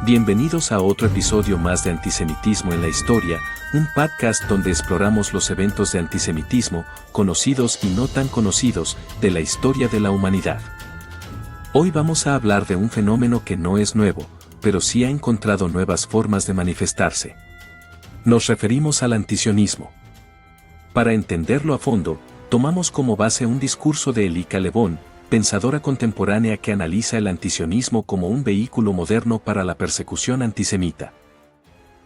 Bienvenidos a otro episodio más de Antisemitismo en la Historia, un podcast donde exploramos los eventos de antisemitismo, conocidos y no tan conocidos, de la historia de la humanidad. Hoy vamos a hablar de un fenómeno que no es nuevo, pero sí ha encontrado nuevas formas de manifestarse. Nos referimos al antisionismo. Para entenderlo a fondo, tomamos como base un discurso de Elika Lebón, pensadora contemporánea que analiza el antisionismo como un vehículo moderno para la persecución antisemita.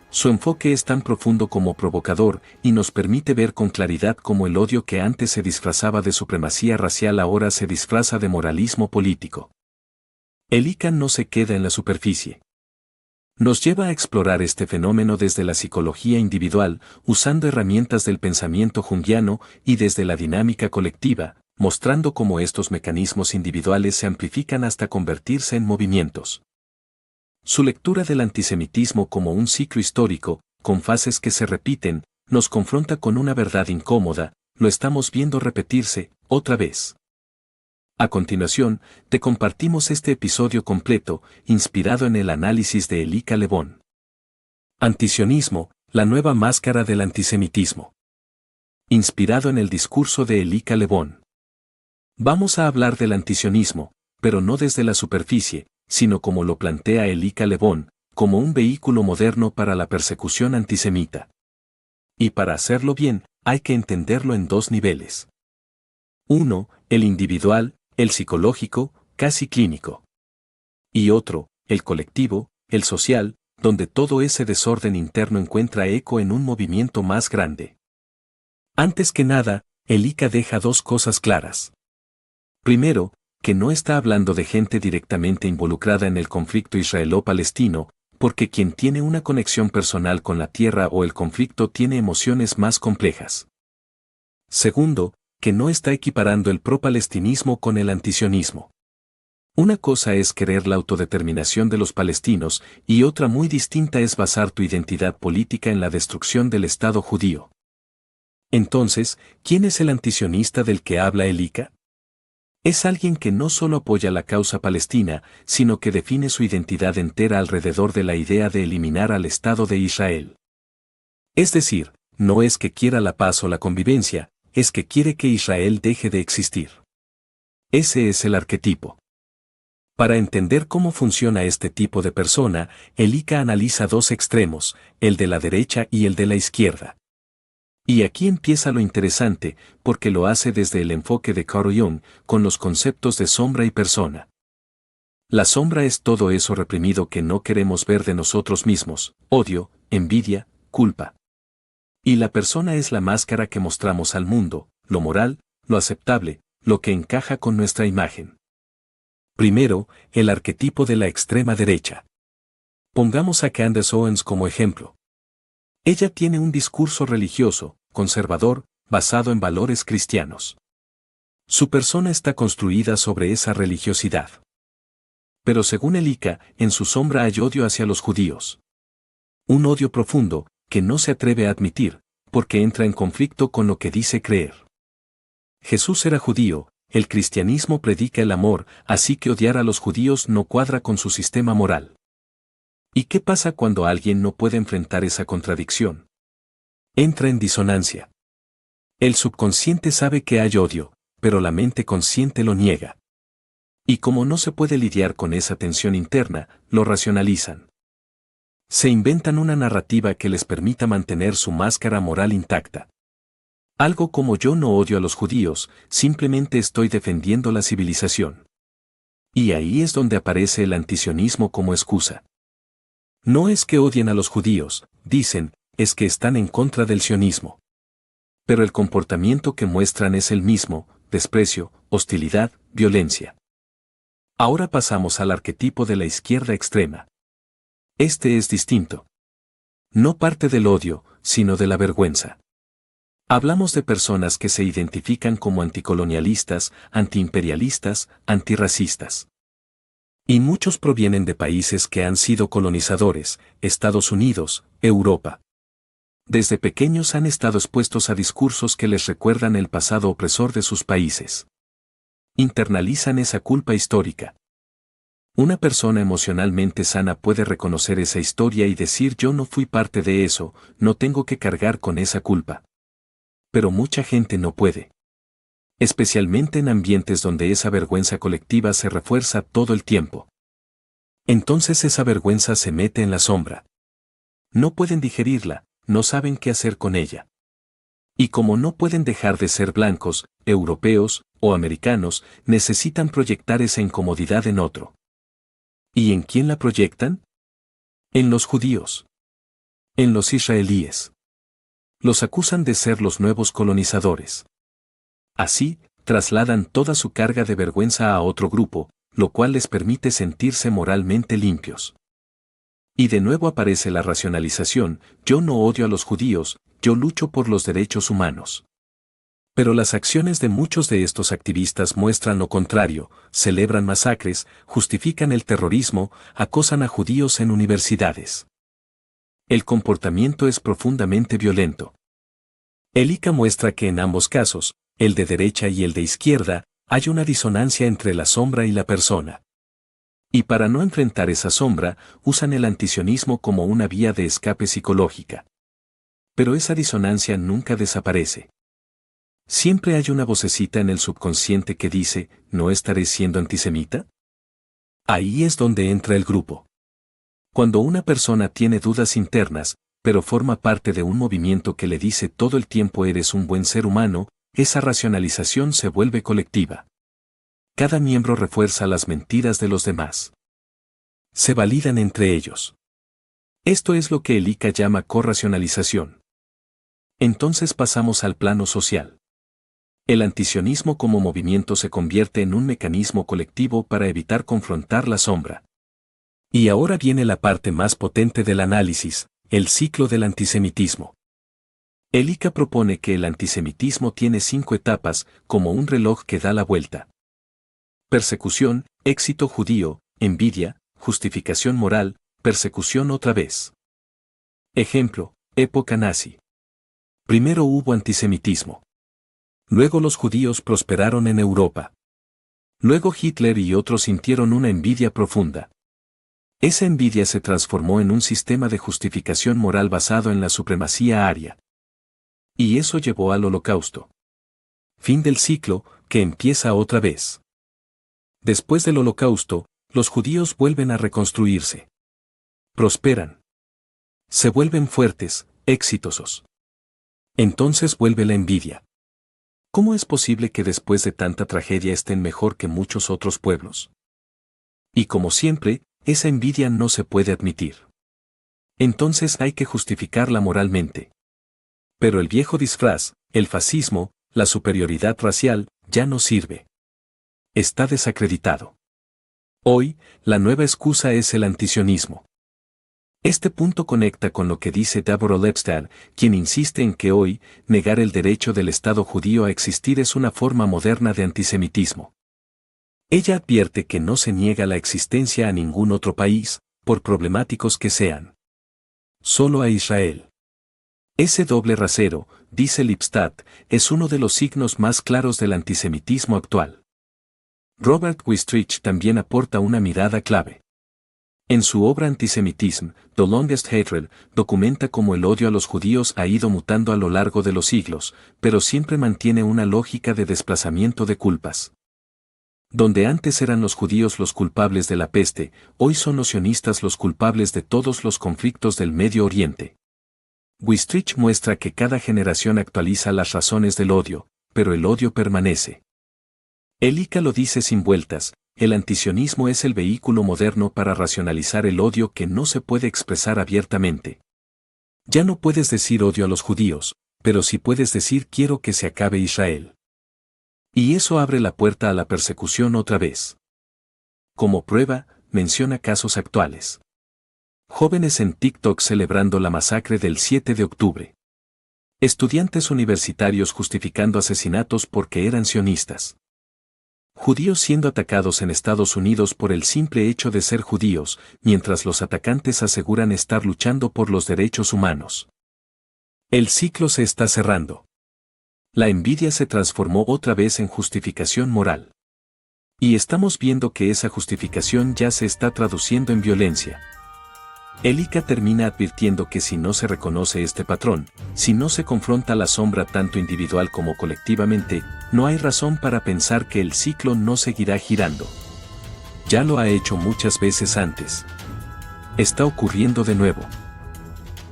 Su enfoque es tan profundo como provocador y nos permite ver con claridad cómo el odio que antes se disfrazaba de supremacía racial ahora se disfraza de moralismo político. Elika no se queda en la superficie. Nos lleva a explorar este fenómeno desde la psicología individual, usando herramientas del pensamiento junguiano y desde la dinámica colectiva, mostrando cómo estos mecanismos individuales se amplifican hasta convertirse en movimientos. Su lectura del antisemitismo como un ciclo histórico, con fases que se repiten, nos confronta con una verdad incómoda: lo estamos viendo repetirse, otra vez. A continuación, te compartimos este episodio completo, inspirado en el análisis de Elika Lebón. Antisionismo, la nueva máscara del antisemitismo. Inspirado en el discurso de Elika Lebón. Vamos a hablar del antisionismo, pero no desde la superficie, sino como lo plantea Elika Lebón, como un vehículo moderno para la persecución antisemita. Y para hacerlo bien, hay que entenderlo en dos niveles. Uno, el individual, el psicológico, casi clínico. Y otro, el colectivo, el social, donde todo ese desorden interno encuentra eco en un movimiento más grande. Antes que nada, Elika deja dos cosas claras. Primero, que no está hablando de gente directamente involucrada en el conflicto israelo-palestino, porque quien tiene una conexión personal con la tierra o el conflicto tiene emociones más complejas. Segundo, que no está equiparando el pro-palestinismo con el antisionismo. Una cosa es querer la autodeterminación de los palestinos y otra muy distinta es basar tu identidad política en la destrucción del Estado judío. Entonces, ¿quién es el antisionista del que habla Elika? Es alguien que no solo apoya la causa palestina, sino que define su identidad entera alrededor de la idea de eliminar al Estado de Israel. Es decir, no es que quiera la paz o la convivencia, es que quiere que Israel deje de existir. Ese es el arquetipo. Para entender cómo funciona este tipo de persona, Elika analiza dos extremos, el de la derecha y el de la izquierda. Y aquí empieza lo interesante, porque lo hace desde el enfoque de Carl Jung, con los conceptos de sombra y persona. La sombra es todo eso reprimido que no queremos ver de nosotros mismos: odio, envidia, culpa. Y la persona es la máscara que mostramos al mundo, lo moral, lo aceptable, lo que encaja con nuestra imagen. Primero, el arquetipo de la extrema derecha. Pongamos a Candace Owens como ejemplo. Ella tiene un discurso religioso, conservador, basado en valores cristianos. Su persona está construida sobre esa religiosidad. Pero según Elika, en su sombra hay odio hacia los judíos. Un odio profundo, que no se atreve a admitir, porque entra en conflicto con lo que dice creer. Jesús era judío, el cristianismo predica el amor, así que odiar a los judíos no cuadra con su sistema moral. ¿Y qué pasa cuando alguien no puede enfrentar esa contradicción? Entra en disonancia. El subconsciente sabe que hay odio, pero la mente consciente lo niega. Y como no se puede lidiar con esa tensión interna, lo racionalizan. Se inventan una narrativa que les permita mantener su máscara moral intacta. Algo como: yo no odio a los judíos, simplemente estoy defendiendo la civilización. Y ahí es donde aparece el antisionismo como excusa. No es que odien a los judíos, dicen, es que están en contra del sionismo. Pero el comportamiento que muestran es el mismo: desprecio, hostilidad, violencia. Ahora pasamos al arquetipo de la izquierda extrema. Este es distinto. No parte del odio, sino de la vergüenza. Hablamos de personas que se identifican como anticolonialistas, antiimperialistas, antirracistas. Y muchos provienen de países que han sido colonizadores: Estados Unidos, Europa. Desde pequeños han estado expuestos a discursos que les recuerdan el pasado opresor de sus países. Internalizan esa culpa histórica. Una persona emocionalmente sana puede reconocer esa historia y decir yo no fui parte de eso, no tengo que cargar con esa culpa. Pero mucha gente no puede. Especialmente en ambientes donde esa vergüenza colectiva se refuerza todo el tiempo. Entonces esa vergüenza se mete en la sombra. No pueden digerirla, no saben qué hacer con ella. Y como no pueden dejar de ser blancos, europeos o americanos, necesitan proyectar esa incomodidad en otro. ¿Y en quién la proyectan? En los judíos. En los israelíes. Los acusan de ser los nuevos colonizadores. Así, trasladan toda su carga de vergüenza a otro grupo, lo cual les permite sentirse moralmente limpios. Y de nuevo aparece la racionalización, yo no odio a los judíos, yo lucho por los derechos humanos. Pero las acciones de muchos de estos activistas muestran lo contrario, celebran masacres, justifican el terrorismo, acosan a judíos en universidades. El comportamiento es profundamente violento. El ICA muestra que en ambos casos, el de derecha y el de izquierda, hay una disonancia entre la sombra y la persona. Y para no enfrentar esa sombra, usan el antisionismo como una vía de escape psicológica. Pero esa disonancia nunca desaparece. Siempre hay una vocecita en el subconsciente que dice, ¿no estaré siendo antisemita? Ahí es donde entra el grupo. Cuando una persona tiene dudas internas, pero forma parte de un movimiento que le dice todo el tiempo eres un buen ser humano, esa racionalización se vuelve colectiva. Cada miembro refuerza las mentiras de los demás. Se validan entre ellos. Esto es lo que el ICA llama corracionalización. Entonces pasamos al plano social. El antisionismo como movimiento se convierte en un mecanismo colectivo para evitar confrontar la sombra. Y ahora viene la parte más potente del análisis, el ciclo del antisemitismo. El ICA propone que el antisemitismo tiene 5 etapas, como un reloj que da la vuelta. Persecución, éxito judío, envidia, justificación moral, persecución otra vez. Ejemplo, época nazi. Primero hubo antisemitismo. Luego los judíos prosperaron en Europa. Luego Hitler y otros sintieron una envidia profunda. Esa envidia se transformó en un sistema de justificación moral basado en la supremacía aria. Y eso llevó al Holocausto. Fin del ciclo, que empieza otra vez. Después del Holocausto, los judíos vuelven a reconstruirse. Prosperan. Se vuelven fuertes, exitosos. Entonces vuelve la envidia. ¿Cómo es posible que después de tanta tragedia estén mejor que muchos otros pueblos? Y como siempre, esa envidia no se puede admitir. Entonces hay que justificarla moralmente. Pero el viejo disfraz, el fascismo, la superioridad racial, ya no sirve. Está desacreditado. Hoy, la nueva excusa es el antisionismo. Este punto conecta con lo que dice Deborah Lepstad, quien insiste en que hoy, negar el derecho del Estado judío a existir es una forma moderna de antisemitismo. Ella advierte que no se niega la existencia a ningún otro país, por problemáticos que sean. Solo a Israel. Ese doble rasero, dice Lipstadt, es uno de los signos más claros del antisemitismo actual. Robert Wistrich también aporta una mirada clave. En su obra Antisemitism, The Longest Hatred, documenta cómo el odio a los judíos ha ido mutando a lo largo de los siglos, pero siempre mantiene una lógica de desplazamiento de culpas. Donde antes eran los judíos los culpables de la peste, hoy son los sionistas los culpables de todos los conflictos del Medio Oriente. Wistrich muestra que cada generación actualiza las razones del odio, pero el odio permanece. El ICA lo dice sin vueltas, el antisionismo es el vehículo moderno para racionalizar el odio que no se puede expresar abiertamente. Ya no puedes decir odio a los judíos, pero sí puedes decir quiero que se acabe Israel. Y eso abre la puerta a la persecución otra vez. Como prueba, menciona casos actuales. Jóvenes en TikTok celebrando la masacre del 7 de octubre. Estudiantes universitarios justificando asesinatos porque eran sionistas. Judíos siendo atacados en Estados Unidos por el simple hecho de ser judíos, mientras los atacantes aseguran estar luchando por los derechos humanos. El ciclo se está cerrando. La envidia se transformó otra vez en justificación moral. Y estamos viendo que esa justificación ya se está traduciendo en violencia. Elika termina advirtiendo que si no se reconoce este patrón, si no se confronta la sombra tanto individual como colectivamente, no hay razón para pensar que el ciclo no seguirá girando. Ya lo ha hecho muchas veces antes. Está ocurriendo de nuevo.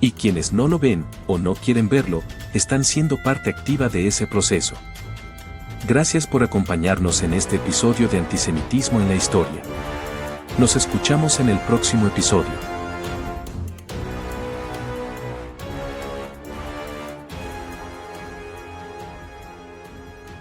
Y quienes no lo ven, o no quieren verlo, están siendo parte activa de ese proceso. Gracias por acompañarnos en este episodio de Antisemitismo en la Historia. Nos escuchamos en el próximo episodio.